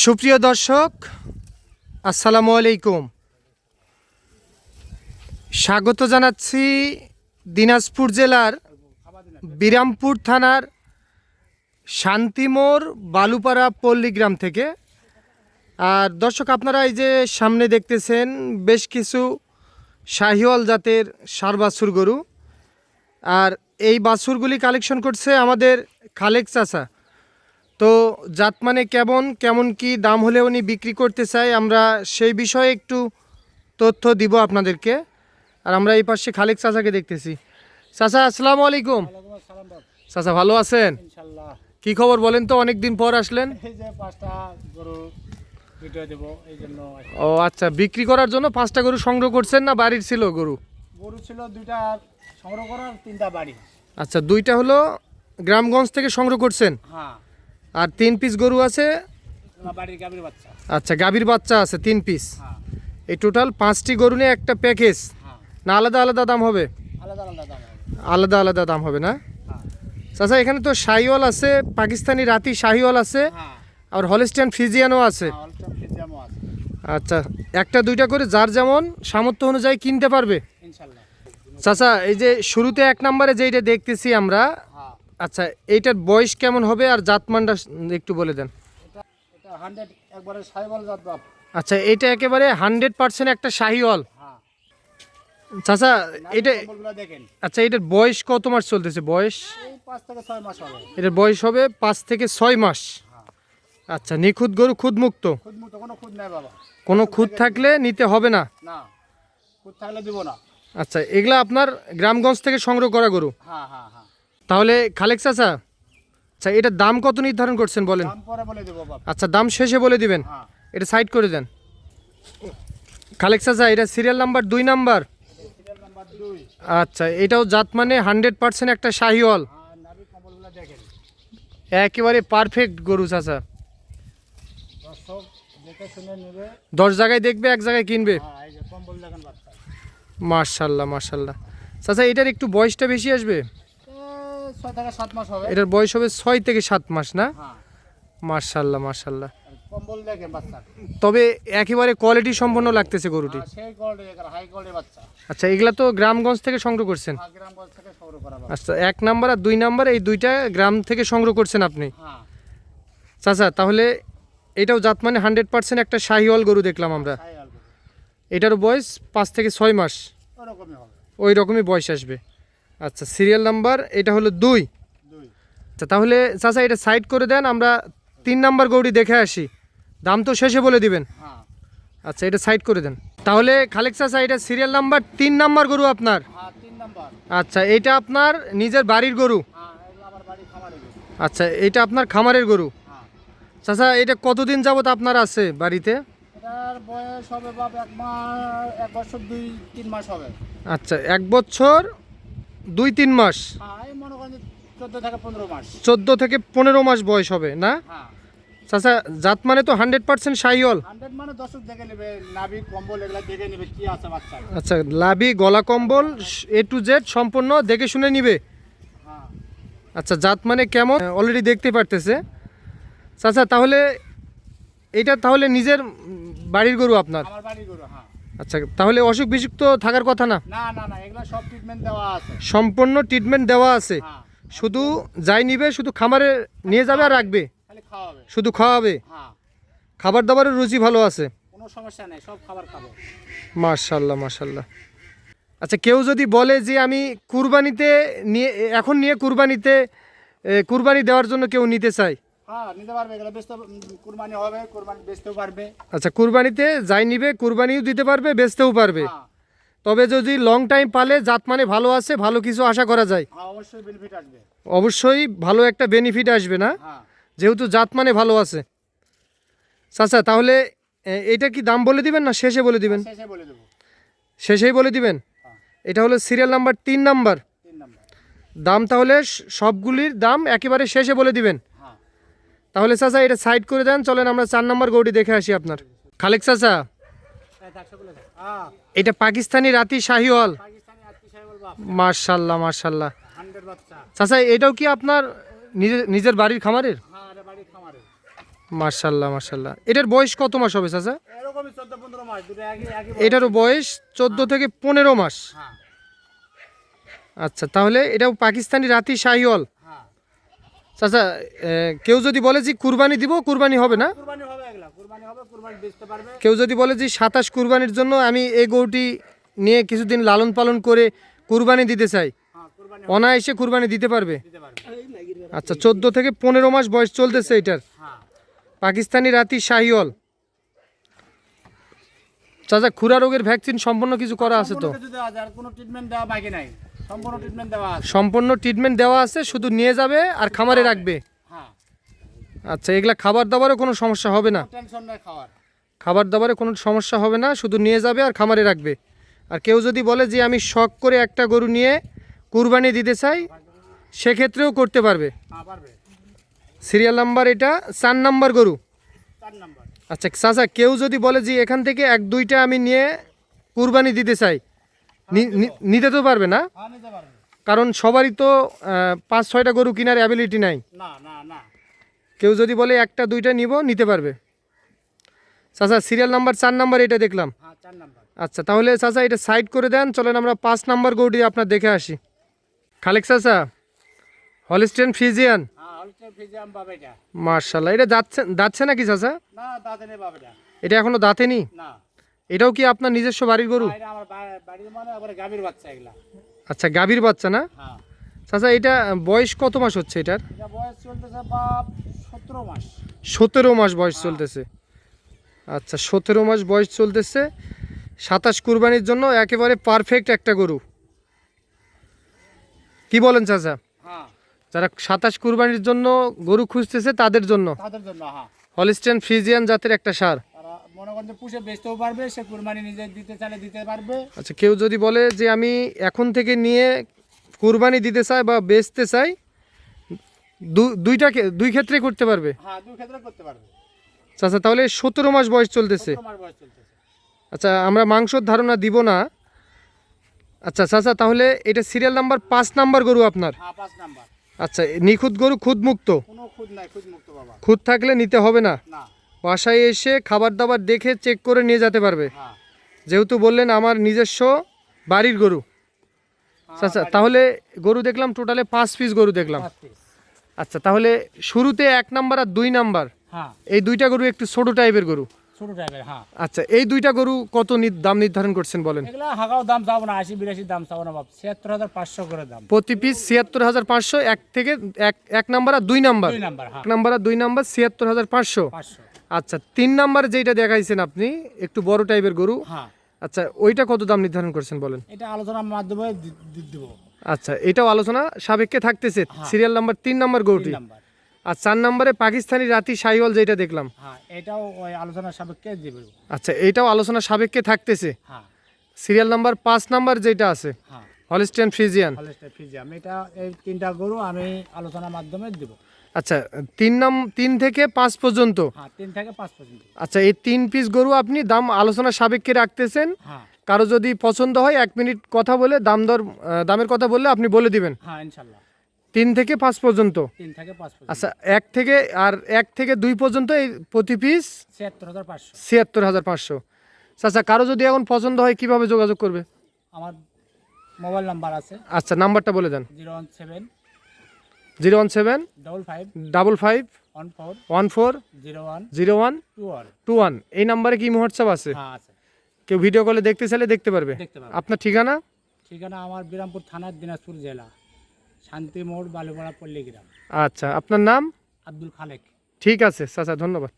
সুপ্রিয় দর্শক, আসসালামু আলাইকুম। স্বাগত জানাচ্ছি দিনাজপুর জেলার বিরামপুর থানার শান্তিমোড় বালুপাড়া পল্লীগ্রাম থেকে। আর দর্শক, আপনারা এই যে সামনে দেখতেছেন বেশ কিছু শাহিওয়াল জাতের ষাঁড় বাছুর গরু। আর এই বাছুরগুলি কালেকশন করছে আমাদের খালেক চাচা। তো জাত মানে কেমন কি দাম হলে উনি বিক্রি করতে চায়, আমরা সেই বিষয়ে একটু তথ্য দিব আপনাদেরকে। আর আমরা এই পাশে খালেক চাচাকে দেখতেছি। চাচা, আসসালামু আলাইকুম। চাচা, ভালো আছেন? কি খবর বলেন তো, অনেক দিন পর আসলেন। ও আচ্ছা, বিক্রি করার জন্য 5টা গরু সংগ্রহ করছেন না বাড়ির ছিল গরু? গরু ছিল 2টা সংগ্রহ করার, 3টা বাড়ি। আচ্ছা, 2টা হলো গ্রামগঞ্জ থেকে সংগ্রহ করছেন। হ্যাঁ। আর 3 পিস গরু আছে বাড়ির গাভীর বাচ্চা। আচ্ছা, গাভীর বাচ্চা আছে 3 পিস। হ্যাঁ। এই টোটাল 5টি গরু নিয়ে একটা প্যাকেজ। হ্যাঁ। না আলাদা আলাদা দাম হবে? আলাদা আলাদা দাম হবে। আলাদা আলাদা দাম হবে না? হ্যাঁ। চাচা, এখানে তো শাহিওয়াল আছে, পাকিস্তানি রাতি শাহিওয়াল আছে, হ্যাঁ। আর হলিস্টিয়ান ফ্রিজিয়ানও আছে। অলটাম ফিজিয়ামও আছে। আচ্ছা, একটা দুইটা করে যার যেমন সামর্থ্য অনুযায়ী কিনতে পারবে ইনশাআল্লাহ। চাচা, এই যে শুরুতে 1 নম্বরে যেইটা দেখতেছি আমরা, হ্যাঁ। আচ্ছা এইটার বয়স কেমন হবে আর জাতমানটা একটু বলে দেন। এটা 100 একবারে সাইবল জাত বাপ। আচ্ছা, এটা একেবারে 100% একটা শাহিওয়াল। হ্যাঁ। চাচা, এটা বলগুলা দেখেন। আচ্ছা, এটার বয়স কত মাস চলতেছে? বয়স এই 5 থেকে 6 মাস হবে। এটার বয়স হবে 5 থেকে 6 মাস। হ্যাঁ। আচ্ছা, নিখুঁত গরু, খুদ মুক্ত? খুদ মুক্ত, কোনো খুদ নাই বাবা। কোনো খুঁত থাকলে নিতে হবে না? না, খুদ থাকলে দিব না। আচ্ছা, এগুলা আপনার গ্রামগঞ্জ থেকে সংগ্রহ করা গরু? হ্যাঁ হ্যাঁ হ্যাঁ। তাহলে খালেক চাচা, আচ্ছা এটার দাম কত নির্ধারণ করছেন বলেন? দাম পরে বলে দেব বাপ। আচ্ছা, দাম শেষে বলে দিবেন। হ্যাঁ। এটা সাইড করে দেন। খালেক চাচা, এটা serial number 2 number. Serial number 2। আচ্ছা, এটাও জাত মানে 100% একটা শাহিওয়াল। হ্যাঁ, নাভি কম্বলগুলা দেখেন। একেবারে পারফেক্ট গরু চাচা। দর্শক দেখে শুনে নেবে। 10 জায়গায় দেখবে, 1 জায়গায় কিনবে। হ্যাঁ, এই যে কম্বল দেখেন বাচ্চা। মাশাআল্লাহ মাশাআল্লাহ। চাচা, এটার একটু বয়সটা বেশি আসবে? 6 থেকে 7 মাস হবে। এটার বয়স হবে 6 থেকে 7 মাস না? হ্যাঁ। মাশাআল্লাহ মাশাআল্লাহ। আর কম্বল দেখেন বাচ্চা। তবে একেবারে কোয়ালিটি সম্পন্ন লাগতেছে গরুটি। হ্যাঁ, সেই কোয়ালিটি, হাই কোয়ালিটি বাচ্চা। আচ্ছা, এগুলা তো গ্রামগঞ্জ থেকে সংগ্রহ করছেন? হ্যাঁ, গ্রামগঞ্জ থেকে সংগ্রহ করা বাবা। আচ্ছা, 1 নাম্বার আর 2 নাম্বার এই 2টা গ্রাম থেকে সংগ্রহ করছেন আপনি? হ্যাঁ। চাচা, তাহলে এটাও জাত মানে 100% একটা শাহিওয়াল গরু দেখলাম আমরা। হাই অল্প। এটারও বয়স 5 থেকে 6 মাস, ওরকমই হবে। ওই রকমই বয়স আসবে। আচ্ছা, সিরিয়াল নাম্বার এটা হলো 2। 2। আচ্ছা, তাহলে চাচা এটা সাইড করে দেন, আমরা 3 নাম্বার গরুটি দেখে আসি। দাম তো শেষে বলে দিবেন। হ্যাঁ। আচ্ছা, এটা সাইড করে দেন। তাহলে খালেক চাচা, এটা সিরিয়াল নাম্বার 3 নাম্বার গরু আপনার? হ্যাঁ, 3 নাম্বার। আচ্ছা, এটা আপনার নিজের বাড়ির গরু? হ্যাঁ, এগুলো আমার বাড়ি খামারে গরু। আচ্ছা, এটা আপনার খামারের গরু। হ্যাঁ। চাচা, এটা কতদিন যাবত আপনার আছে বাড়িতে? এটার বয়স হবে বাপ 1 বছর 2-3 মাস হবে। আচ্ছা, 1 বছর 2-3 মাস। হ্যাঁ, এই মনে করেন 14 থেকে 15 মাস। 14 থেকে 15 মাস বয়স হবে না? হ্যাঁ। চাচা, জাত মানে তো 100% শাহিওয়াল? 100 মানে দর্শক দেখে নেবে, নাভি কম্বল এগুলা দেখে নেবে কি আছে বাচ্চা। আচ্ছা, লাভি গলা কম্বল A to Z সম্পূর্ণ দেখে শুনে নিবে। হ্যাঁ। আচ্ছা, জাত মানে কেমন অলরেডি দেখতে পারতেছে। চাচা, তাহলে এটা তাহলে নিজের বাড়ির গরু আপনার? আমার বাড়ি গরু। হ্যাঁ। আচ্ছা, তাহলে অসুখ বিসুখ তো থাকার কথা না? না না না, এগুলা সব ট্রিটমেন্ট দেওয়া আছে। সম্পূর্ণ ট্রিটমেন্ট দেওয়া আছে। হ্যাঁ। শুধু যাই নিবে, শুধু খামারে নিয়ে যাবে আর রাখবে, খালি খাওয়াবে। শুধু খাওয়াবে। হ্যাঁ, খাবার দাবারের রুচি ভালো আছে? কোনো সমস্যা নেই, সব খাবার খাবো। মাশাআল্লাহ মাশাআল্লাহ। আচ্ছা, কেউ যদি বলে যে আমি কুরবানিতে নিয়ে এখন নিয়ে কুরবানি দেওয়ার জন্য কেউ নিতে চাই? হ্যাঁ, নিতে পারবে। এগুলো বেচতে, কুরবানি হবে, কুরবানি বেচতেও পারবে। আচ্ছা, কুরবানিতে যাই নিবে কুরবানিও দিতে পারবে, বেচতেও পারবে। হ্যাঁ। তবে যদি লং টাইম পালে, জাত মানে ভালো আছে, ভালো কিছু আশা করা যায়। হ্যাঁ, অবশ্যই বেনিফিট আসবে। অবশ্যই ভালো একটা বেনিফিট আসবে না, হ্যাঁ। যেহেতু জাত মানে ভালো আছে। চাচা, তাহলে এটা কি দাম বলে দিবেন না শেষে বলে দিবেন? শেষে বলে দেবো। শেষেই বলে দিবেন। হ্যাঁ। এটা হলো সিরিয়াল নাম্বার 3 নাম্বার। 3 নাম্বার। দাম তাহলে সবগুলির দাম একেবারে শেষে বলে দিবেন। হ্যাঁ। তাহলে চাচা, এটা সাইড করে দেন, চলেন আমরা 4 নাম্বার গরুটি দেখে আসি আপনার। খালেক চাচা, হ্যাঁ, এটা পাকিস্তানি রাতি শাহিওয়াল। পাকিস্তানি আত্মি সাহেব বাপ। মাশাআল্লাহ মাশাআল্লাহ। 100 বাচ্চা। চাচা, এটাও কি আপনার নিজের বাড়ির খামারের? হ্যাঁ, এটা বাড়ি খামারে। মাশাল্লাহ মাশাল্লাহ। এটার বয়স কত মাস হবে চাচা? এরকমই 14-15 মাস, দুটো একই একই বয়স। এটারও বয়স 14 থেকে 15 মাস। হ্যাঁ আচ্ছা, তাহলে এটাও পাকিস্তানি রাতি শাহিওয়াল। হ্যাঁ, চাচা কেউ যদি বলে যে কুরবানি দিব, কুরবানি হবে না? কুরবানি হবে, এগুলা কুরবানি হবে, কুরবানি বেচতে পারবে। কেউ যদি বলে যে 27 কুরবানির জন্য আমি এই গরুটি নিয়ে কিছুদিন লালন পালন করে কুরবানি দিতে চাই, হ্যাঁ কুরবানি অনায়াসে কুরবানি দিতে পারবে। দিতে পারবে। আচ্ছা, 14 থেকে 15 মাস বয়স চলতেছে এটার, হ্যাঁ পাকিস্তানি রাতি শাহিওয়াল। চাচা খুরা রোগের ভ্যাকসিন সম্পূর্ণ কিছু করা আছে তো? সম্পূর্ণ কিছু দেওয়া আছে, আর কোনো ট্রিটমেন্ট দেওয়া বাকি নাই, সম্পূর্ণ ট্রিটমেন্ট দেওয়া আছে। সম্পূর্ণ ট্রিটমেন্ট দেওয়া আছে, শুধু নিয়ে যাবে আর খামারে রাখবে। হ্যাঁ, আচ্ছা, এগুলা খাবার দাবারও কোনো সমস্যা হবে না? টেনশন নাই খাওয়ার। খাবার দাবারে কোনো সমস্যা হবে না, শুধু নিয়ে যাবে আর খামারে রাখবে। আর কেউ যদি বলে যে আমি শখ করে একটা গরু নিয়ে কুরবানি দিতে চাই, সেক্ষেত্রেও করতে পারবে। হ্যাঁ পারবে। সিরিয়াল নাম্বার এটা 4 নাম্বার গরু। 4 নাম্বার। আচ্ছা চাচা, কেউ যদি বলে যে এখান থেকে 1-2টা আমি নিয়ে কুরবানি দিতে চাই, নিতে তো পারবে না? হ্যাঁ নিতে পারবে। কারণ সবারই তো 5-6টা গরু কেনার অ্যাবিলিটি নাই। না না না, কেউ যদি বলে 1-2টা নিব, নিতে পারবে। চাচা সিরিয়াল নাম্বার 4 নাম্বার এটা দেখলাম। হ্যাঁ 4 নাম্বার। আচ্ছা, তাহলে চাচা এটা সাইড করে দেন, চলেন আমরা 5 নাম্বার গরুটি আপনার দেখে আসি। খালেক চাচা, হলিস্টেন ফ্রিজিয়ান, হ্যাঁ হলস্টাইন ফ্রিজিয়ান বাবা এটা। মার্শাল্লাহ। এটা যাচ্ছে নাকি চাচা? না দাঁতে নেই বাবা এটা। এটা এখনো দাঁতেনি? না, এটাও কি আপনার নিজস্ব বাড়ির গরু? এটা আমার বাড়ির মানে আবার গাভীর বাচ্চা এগুলা। আচ্ছা, গাভীর বাচ্চা না? হ্যাঁ, চাচা এটা বয়স কত মাস হচ্ছে এটার? এটা বয়স চলতেছে বাপ 17 মাস। 17 মাস বয়স চলতেছে। আচ্ছা, 17 মাস বয়স চলতেছে। 27 কুরবানির জন্য একেবারে পারফেক্ট একটা গরু। কি বলেন চাচা? হ্যাঁ, যারা 27 কুরবানির জন্য গরু খুঁজতেছে তাদের জন্য তাদের জন্য। হ্যাঁ, হলিস্টেন ফ্রিজিয়ান জাতের একটা সার। তারা মনে করেন যে পুষে বেচতেও পারবে, সে কুরবানি নিজে দিতে চাইলে দিতে পারবে। আচ্ছা, কেউ যদি বলে যে আমি এখন থেকে নিয়ে কুরবানি দিতে চাই বা বেচতে চাই, দুই ক্ষেত্রে করতে পারবে। হ্যাঁ, দুই ক্ষেত্রে করতে পারবে। চাচা তাহলে 17 মাস বয়স চলতেছে। 17 মাস বয়স চলতেছে। আচ্ছা, আমরা মাংসর ধারণা দিব না। আচ্ছা চাচা, তাহলে এটা সিরিয়াল নাম্বার 5 নাম্বার গরু আপনার। হ্যাঁ 5 নাম্বার। আচ্ছা, নিখুঁত গরু, খুদ মুক্ত? কোনো খুদ নাই, খুদ মুক্ত বাবা। খুদ থাকলে নিতে হবে না, না। বাসায় এসে খাবার দাবার দেখে চেক করে নিয়ে যেতে পারবে। হ্যাঁ, যেহেতু বললেন আমার নিজস্ব বাড়ির গরু। আচ্ছা, তাহলে গরু দেখলাম টোটালে 5 পিস গরু দেখলাম। 5 পিস। আচ্ছা, তাহলে শুরুতে 1 নাম্বার আর 2 নাম্বার, হ্যাঁ, এই দুইটা গরু একটু ছোট টাইপের গরু। ছোট টাইপের। হ্যাঁ, আচ্ছা, এই দুইটা গরু কত দাম নির্ধারণ করছেন বলেন? এগুলা হাগাও দাম চাবো না, 80-82 দাম চাবো না বাপ, 76,500 করে দাম। প্রতি পিস 76,500। এক নাম্বার আর 2 নাম্বার। 2 নাম্বার। হ্যাঁ 1 নাম্বার আর 2 নাম্বার 76,500। 500। আচ্ছা, 3 নাম্বার যেটা দেখাইছেন আপনি একটু বড় টাইপের গরু, হ্যাঁ, আচ্ছা ওইটা কত দাম নির্ধারণ করছেন বলেন? এটা আলোচনার মাধ্যমে দিব। আচ্ছা, এটাও আলোচনা সাপেক্ষে থাকতেছে। সিরিয়াল নাম্বার 3 নাম্বার 3 গরুটি। নাম্বার। আর 4 নাম্বারে পাকিস্তানি রাতি শাহিওয়াল যেটা দেখলাম। হ্যাঁ, এটাও ওই আলোচনার সাপেক্ষে দিব। আচ্ছা, এটাও আলোচনা সাপেক্ষে থাকতেছে। হ্যাঁ, সিরিয়াল নাম্বার 5 নাম্বার যেটা আছে হ্যাঁ হলিস্টেন ফ্রিজিয়ান। হলস্টাইন ফ্রিজিয়ান, এটা এই 3টা গরু আমি আলোচনার মাধ্যমে দিব। আচ্ছা, 3 থেকে 5 পর্যন্ত। হ্যাঁ, 3 থেকে 5 পর্যন্ত। আচ্ছা, এই 3 পিস গরু আপনি দাম আলোচনা সাপেক্ষে রাখতেছেন। হ্যাঁ, কারো যদি পছন্দ হয় 1 মিনিট কথা বলে দামের কথা বললে আপনি বলে দিবেন। হ্যাঁ ইনশাল্লাহ। 3 থেকে 5 পর্যন্ত। 3 থেকে 5 পর্যন্ত। আচ্ছা, 1 থেকে 2 পর্যন্ত এই প্রতি পিস 76,500। 76,500। আচ্ছা, কারো যদি এখন পছন্দ হয় কিভাবে যোগাযোগ করবে? আমার মোবাইল নাম্বার আছে। আচ্ছা, নাম্বারটা বলে দেন। 017 017 55 55 14 14 01 01 21। 21। এই নাম্বারে কি হোয়াটসঅ্যাপ আছে? হ্যাঁ আছে, কেউ ভিডিও কলে দেখতে চাইলে দেখতে পারবে। দেখতে পাবেন। আপনার ঠিকানা? ঠিকানা আমার বিরামপুর থানার, দিনাজপুর জেলা, শান্তি মোড়, বালুপাড়া, পল্লী গ্রাম। আচ্ছা, আপনার নাম? আব্দুল খালেক। ঠিক আছে চাচা, ধন্যবাদ।